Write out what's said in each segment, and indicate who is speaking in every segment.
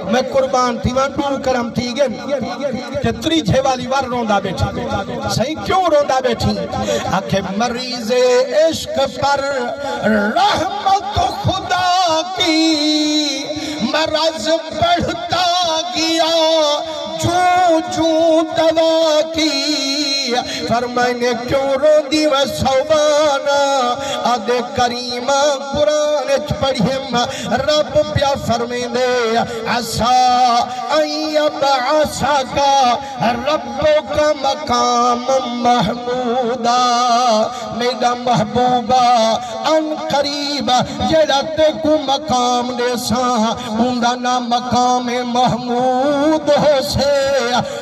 Speaker 1: میں قربان تھی وہاں ٹور کرم تھی گن کہ تری جھے والی وار روندہ بیٹھی صحیح کیوں روندہ بیٹھی آکھے مریض عشق پر رحمت خدا کی مرض بڑھتا گیا چون دوا کی فرمائنے کیوں رو دی و صوبانا آدھے کریمہ قرآن پڑھیم رب پیا فرمائن دے عسا ایب عسا کا ربو کا مقام محمودا میرا محبوبہ ان قریب جڑا تے کو مقام دے سا ہوندہ نا مقام محمود ہو سے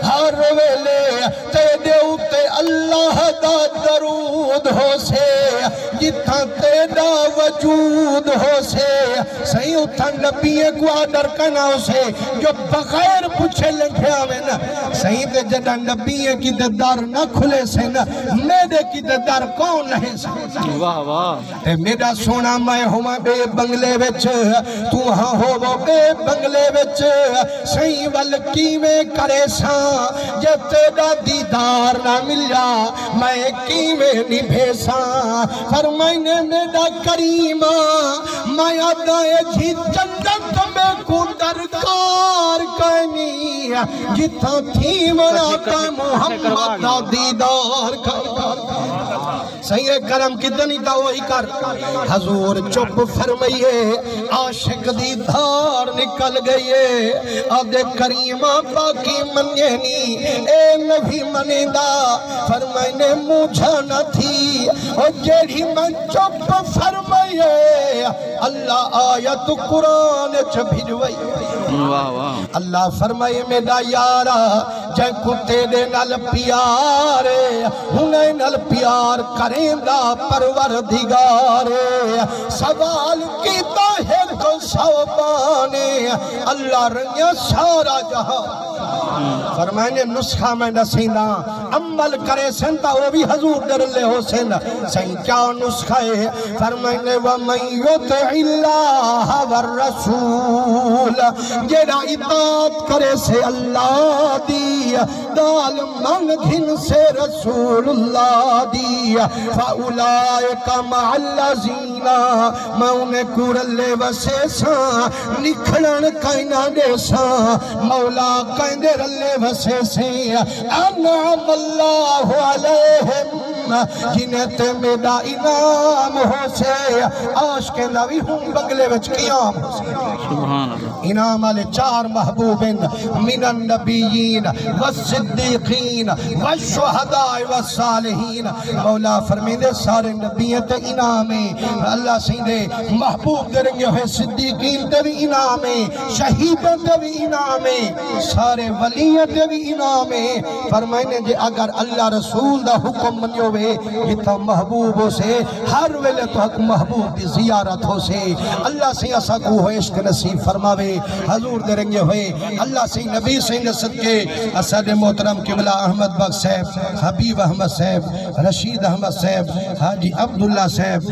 Speaker 1: ہر ویلے تے دیو تے اللہ دا درود ہو سے جتھا تیرا وجود ہو سے صحیح اتھا نبی کو آدر کنا ہو سے جو بغیر پوچھے لنکھے آوے نا صحیح تے جدہ نبی کی در نہ کھلے سے نا میرے کی در کون نہیں سے
Speaker 2: واہ واہ
Speaker 1: تے میرا سونا میں ہوا بے بنگلے وچ تو ہاں ہو وہ بے بنگلے وچ صحیح والکی میں کرے سا جب تیرا دیدار نہ ملیا میں کی میں نبھے سا فرمائنے میرا کریمہ میں آدھائے جھی جنت میں کو درکار کرنی جتھا تھی مراتا محمد دیدار کر صحیح کرم کتنی تا وہی کر حضور چپ فرمائیے عاشق دیدار نکل گئیے آدھے کریمہ باقی منینی اے نبی منیدہ فرمائنے مجھا نہ تھی اور جیڑی من چپ فرمائیے اللہ آیت قرآن چھبھیجوئی اللہ فرمائے میرا یارا جائے کتے دے نل پیارے انہیں نل پیار کریں دا پروردگارے سوال کیتا ہے تو صوبانے اللہ رنگیا سارا جہاں فرمائنے نسخہ میں نسینا عمل کرے سنتا وہ بھی حضور در لے ہو سن سہی کیا نسخہ ہے فرمائنے وَمَنْ يُطِعِ اللَّهَ وَالرَّسُولَ جیڑا اطاعت کرے سے اللہ دی دال من گھن سے رسول اللہ دی فَأُولَائِكَ مَعَ الَّذِينَ میں انہیں کورلے وسے سا نکھڑن کائنہ دے سا مولا کائندے رلے وسے سے انعم اللہ علیہم جنہیں تے میرا انعام ہو سے آج کے نوی ہوں بگلے وچ قیام ہو سے انعام علی چار محبوبین من النبیین والصدیقین والشہداء والصالحین مولا فرمیدے سارے نبیت انعامیں اللہ سیدھے محبوب درنگے ہوئے صدیقین تے بھی انعامیں شہیدیں تے بھی انعامیں سارے ولیت تے بھی انعامیں فرمائنے جے اگر اللہ رسول دا حکم منیو وے جتا محبوب ہو سے ہر ویلے تو حق محبوب دی زیارت ہو سے اللہ سے اسا کو عشق نصیب فرماوے حضور دے رنگے ہوئے اللہ سے نبی سے نسد کے اسد محترم قبلہ احمد بخش صاحب حبیب احمد صاحب رشید احمد صاحب حاجی عبداللہ صاحب